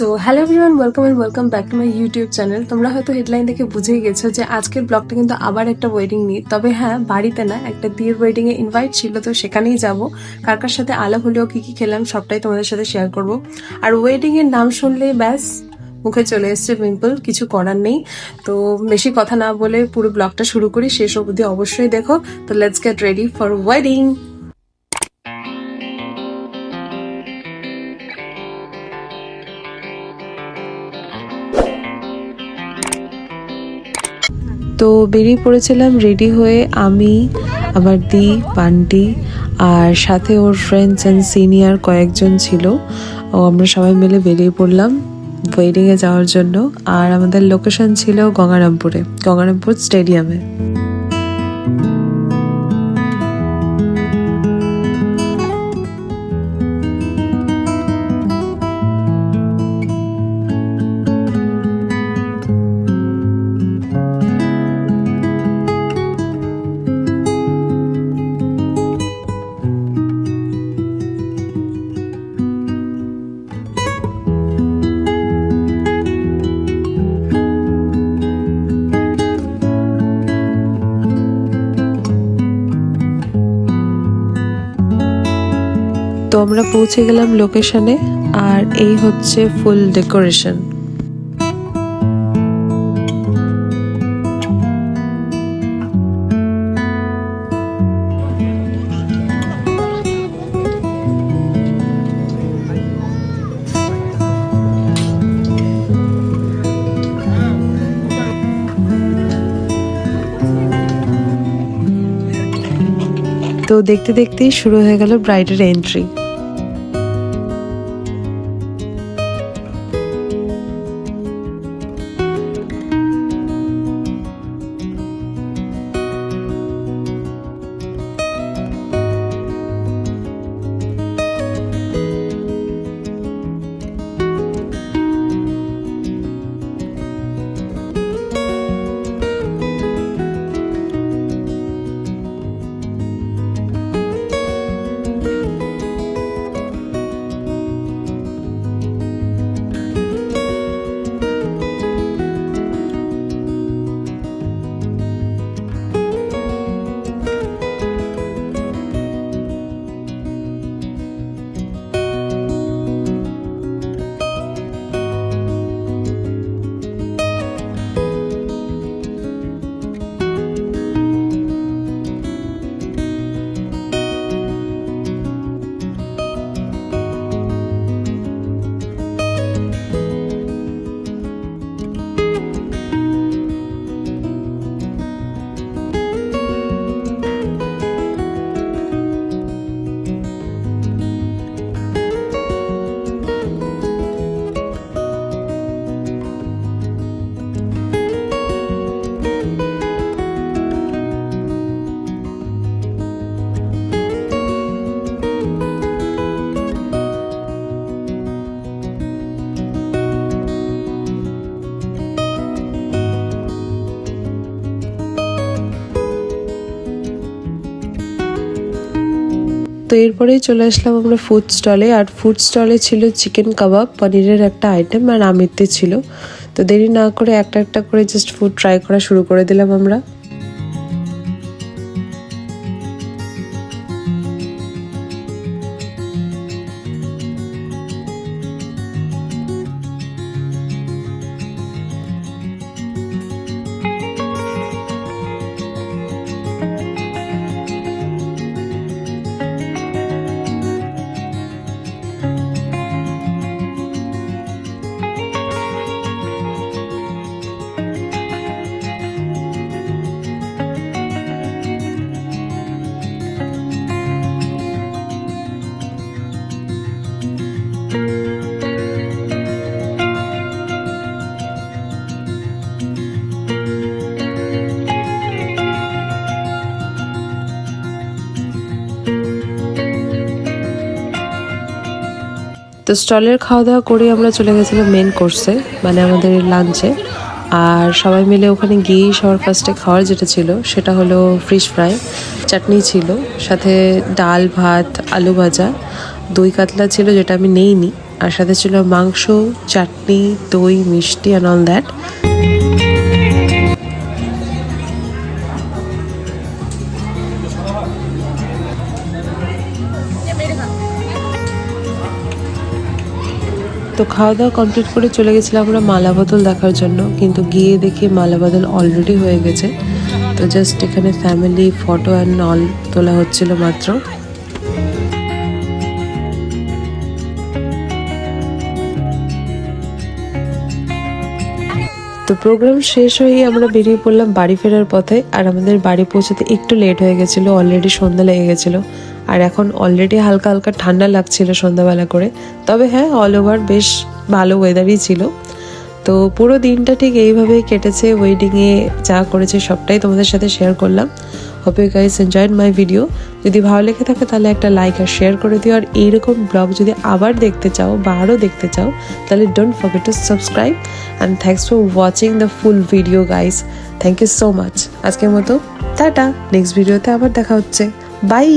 So hello everyone, welcome back to my YouTube channel. তোমরা হয়তো headline দেখে বুঝেই গেছো যে আজকের ব্লগটা কিন্তু আবার একটা ওয়েডিং নিয়ে। তবে হ্যাঁ, বাড়িতে না, একটা বিয়ের ওয়েডিং এ ইনভাইট ছিল, তো সেখানেই যাব। কার কার সাথে আলাপ হলেও কি কি খেলাম সবটাই তোমাদের সাথে শেয়ার করব। আর ওয়েডিং এর নাম শুনলেই ব্যাস মুখে চলে এসছে পিম্পল, কিছু করার নেই। তো বেশি কথা না বলে পুরো ব্লগটা শুরু করি, শেষ অবধি অবশ্যই দেখো। তো let's get ready for wedding. তো বেরিয়ে পড়েছিলাম রেডি হয়ে, আমি, আমার দি, বান্টি আর সাথে ওর ফ্রেন্ডস অ্যান্ড সিনিয়র কয়েকজন ছিল। ও আমরা সবাই মিলে বেরিয়ে পড়লাম ওয়েডিংয়ে যাওয়ার জন্য। আর আমাদের লোকেশন ছিল গঙ্গারামপুর স্টেডিয়ামে। তো আমরা পৌঁছে গেলাম লোকেশনে, আর এই হচ্ছে ফুল ডেকোরেশন। তো দেখতে দেখতেই শুরু হয়ে গেল ব্রাইডের এন্ট্রি। তো এরপরেই চলে আসলাম আমরা ফুড স্টলে। আর ফুড স্টলে ছিল চিকেন কাবাব, পনিরের একটা আইটেম, আর আমিত্তি ছিল। তো দেরি না করে একটা একটা করে জাস্ট ফুড ট্রাই করা শুরু করে দিলাম আমরা। তো স্টলের খাওয়া দাওয়া করে আমরা চলে গেছিলাম মেন কোর্সে, মানে আমাদের লাঞ্চে। আর সবাই মিলে ওখানে গিয়েই সবার ফার্স্টে খাওয়ার যেটা ছিল সেটা হলো ফিশ ফ্রাই, চাটনি ছিল, সাথে ডাল, ভাত, আলু ভাজা, দই কাতলা ছিল যেটা আমি নেইনি, আর সাথে ছিল মাংস, চাটনি, দই, মিষ্টি অ্যান্ড অল দ্যাট। তো খাওয়া দাওয়া কমপ্লিট করে চলে গেছিলাম আমরা মালাবদল দেখার জন্য, কিন্তু গিয়ে দেখি মালাবদল অলরেডি হয়ে গেছে। তো জাস্ট এখানে ফ্যামিলি ফটো অ্যান্ড অল তোলা হচ্ছিল মাত্র। তো প্রোগ্রাম শেষ হয়েই আমরা বেরিয়ে পড়লাম বাড়ি ফেরার পথে। আর আমাদের বাড়ি পৌঁছাতে একটু লেট হয়ে গেছিলো, অলরেডি সন্ধ্যা লেগে গেছিলো। আর এখন অলরেডি হালকা হালকা ঠান্ডা লাগছিল সন্ধ্যাবেলা করে। তবে হ্যাঁ, অল ওভার বেশ ভালো ওয়েদারই ছিল। তো পুরো দিনটা ঠিক এইভাবেই কেটেছে। ওয়েডিংয়ে যা করেছে সবটাই তোমাদের সাথে শেয়ার করলাম। Hope you guys enjoyed my video. যদি ভালো লেগে থাকে তাহলে একটা লাইক আর শেয়ার করে দিও। আর এইরকম ব্লগ যদি আবার দেখতে চাও বা আরও দেখতে চাও তাহলে don't forget to subscribe. And thanks for watching the full video guys. Thank you so much. আজকের মতো টাটা, নেক্সট ভিডিওতে আবার দেখা হচ্ছে। বাই।